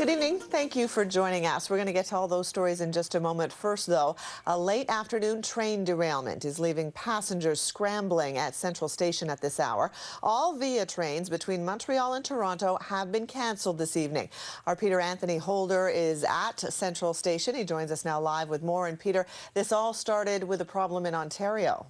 Good evening. Thank you for joining us. We're going to get to all those stories in just a moment. First, though, a late afternoon train derailment is leaving passengers scrambling at Central Station at this hour. All VIA trains between Montreal and Toronto have been cancelled this evening. Our Peter Anthony Holder is at Central Station. He joins us now live with more. And Peter, this all started with a problem in Ontario.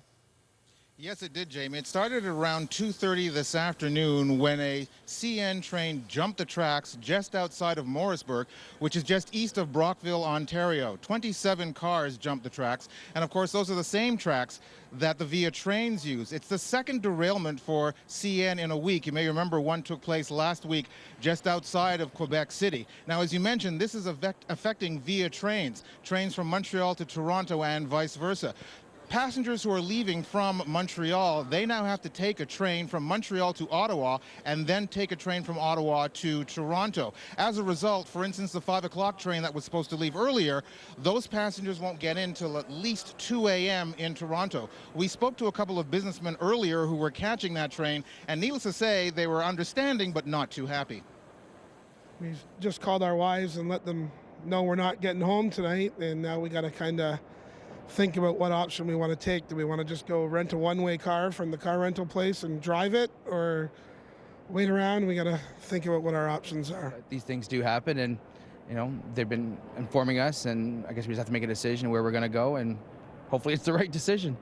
Yes, it did, Jamie. It started around 2:30 this afternoon when a CN train jumped the tracks just outside of Morrisburg, which is just east of Brockville, Ontario. 27 cars jumped the tracks, and of course those are the same tracks that the VIA trains use. It's the second derailment for CN in a week. You may remember one took place last week just outside of Quebec City. Now, as you mentioned, this is affecting VIA trains from Montreal to Toronto and vice versa. Passengers who are leaving from Montreal, they now have to take a train from Montreal to Ottawa and then take a train from Ottawa to Toronto. As a result, for instance, the 5 o'clock train that was supposed to leave earlier, those passengers won't get in till at least 2 a.m. in Toronto. We spoke to a couple of businessmen earlier who were catching that train, and needless to say, they were understanding but not too happy. We just called our wives and let them know we're not getting home tonight, and now we got to kind of think about what option we want to take. Do we want to just go rent a one-way car from the car rental place and drive it, or wait around? We got to think about what our options are. These things do happen, and they've been informing us, and I guess we just have to make a decision where we're going to go, and hopefully it's the right decision.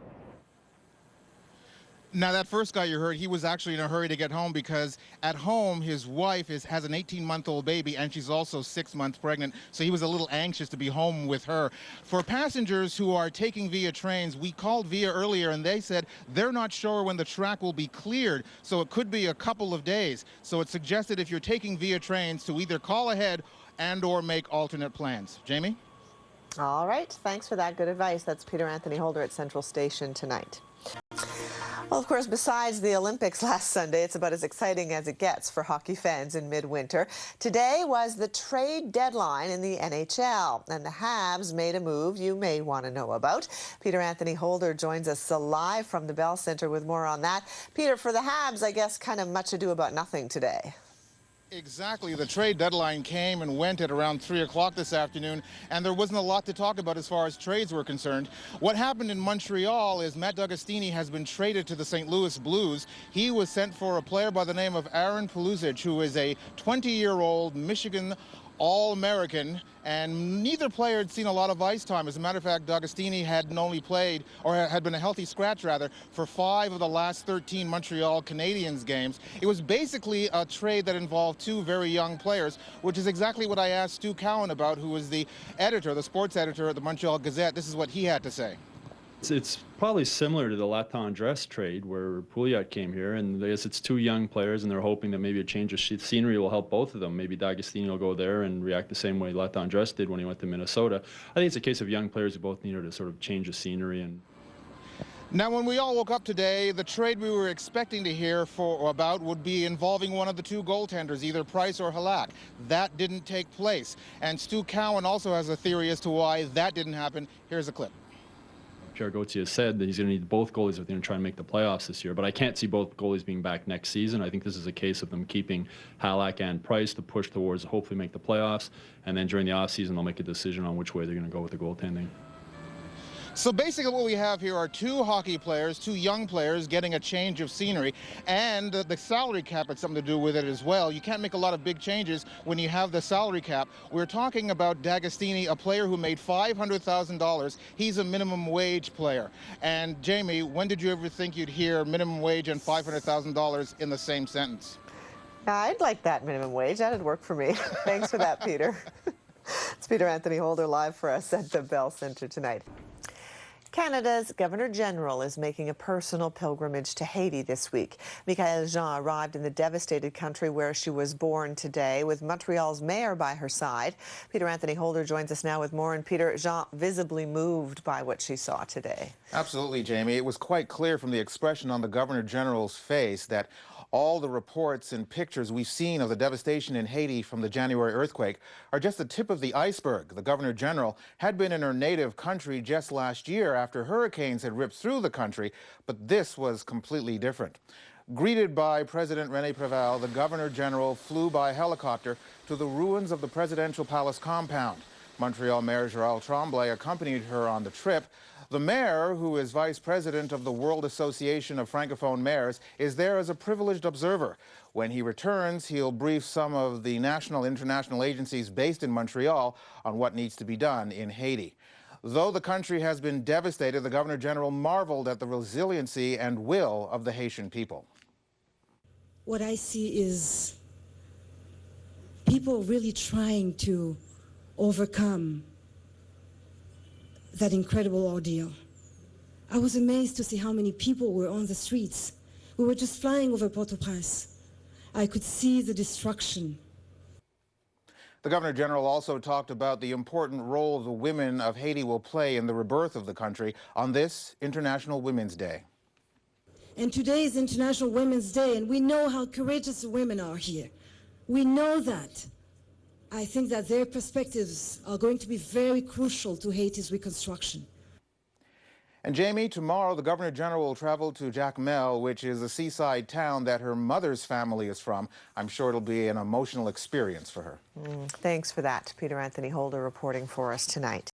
Now, that first guy you heard, he was actually in a hurry to get home because at home his wife has an 18-month-old baby, and she's also 6 months pregnant, so he was a little anxious to be home with her. For passengers who are taking VIA trains, we called VIA earlier and they said they're not sure when the track will be cleared, so it could be a couple of days. So it's suggested if you're taking VIA trains to either call ahead and or make alternate plans. Jamie? All right. Thanks for that good advice. That's Peter Anthony Holder at Central Station tonight. Well, of course, besides the Olympics last Sunday, it's about as exciting as it gets for hockey fans in midwinter. Today was the trade deadline in the NHL, and the Habs made a move you may want to know about. Peter Anthony Holder joins us live from the Bell Centre with more on that. Peter, for the Habs, I guess kind of much ado about nothing today. Exactly. The trade deadline came and went at around 3 o'clock this afternoon, and there wasn't a lot to talk about as far as trades were concerned. What happened in Montreal is Matt D'Agostini has been traded to the St. Louis Blues. He was sent for a player by the name of Aaron Pulisic, who is a 20-year-old Michigan All-American, and neither player had seen a lot of ice time. As a matter of fact, D'Agostini had only played, or had been a healthy scratch rather, for 5 of the last 13 Montreal Canadiens games. It was basically a trade that involved 2 very young players, which is exactly what I asked Stu Cowan about, who is the editor, the sports editor at the Montreal Gazette. This is what he had to say. It's probably similar to the Latendresse trade where Pouliot came here, and I guess it's 2 young players, and they're hoping that maybe a change of scenery will help both of them. Maybe D'Agostini will go there and react the same way Latendresse did when he went to Minnesota. I think it's a case of young players who both needed to sort of change the scenery. And now, when we all woke up today, the trade we were expecting to hear about would be involving one of the 2 goaltenders, either Price or Halak. That didn't take place. And Stu Cowan also has a theory as to why that didn't happen. Here's a clip. Pierre Gauthier said that he's going to need both goalies if they're going to try and make the playoffs this year. But I can't see both goalies being back next season. I think this is a case of them keeping Halak and Price to push towards hopefully make the playoffs. And then during the offseason, they'll make a decision on which way they're going to go with the goaltending. So basically what we have here are 2 hockey players, 2 young players getting a change of scenery, and the salary cap had something to do with it as well. You can't make a lot of big changes when you have the salary cap. We're talking about D'Agostini, a player who made $500,000. He's a minimum wage player. And Jamie, when did you ever think you'd hear minimum wage and $500,000 in the same sentence? I'd like that minimum wage. That'd work for me. Thanks for that, Peter. It's Peter Anthony Holder live for us at the Bell Centre tonight. Canada's Governor-General is making a personal pilgrimage to Haiti this week. Michaëlle Jean arrived in the devastated country where she was born today, with Montreal's mayor by her side. Peter Anthony Holder joins us now with more. And Peter, Jean visibly moved by what she saw today. Absolutely, Jamie. It was quite clear from the expression on the Governor-General's face that all the reports and pictures we've seen of the devastation in Haiti from the January earthquake are just the tip of the iceberg. The Governor-General had been in her native country just last year after hurricanes had ripped through the country, but this was completely different. Greeted by President René Préval, the Governor General flew by helicopter to the ruins of the presidential palace compound. Montreal Mayor Gérald Tremblay accompanied her on the trip. The mayor, who is vice president of the World Association of Francophone Mayors, is there as a privileged observer. When he returns, he'll brief some of the national and international agencies based in Montreal on what needs to be done in Haiti. Though the country has been devastated, the Governor General marveled at the resiliency and will of the Haitian people. What I see is people really trying to overcome that incredible ordeal. I was amazed to see how many people were on the streets. We were just flying over Port-au-Prince. I could see the destruction. The Governor General also talked about the important role the women of Haiti will play in the rebirth of the country on this International Women's Day. And today is International Women's Day, and we know how courageous the women are here. We know that. I think that their perspectives are going to be very crucial to Haiti's reconstruction. And Jamie, tomorrow the Governor General will travel to Jacmel, which is a seaside town that her mother's family is from. I'm sure it'll be an emotional experience for her. Thanks for that, Peter Anthony Holder reporting for us tonight.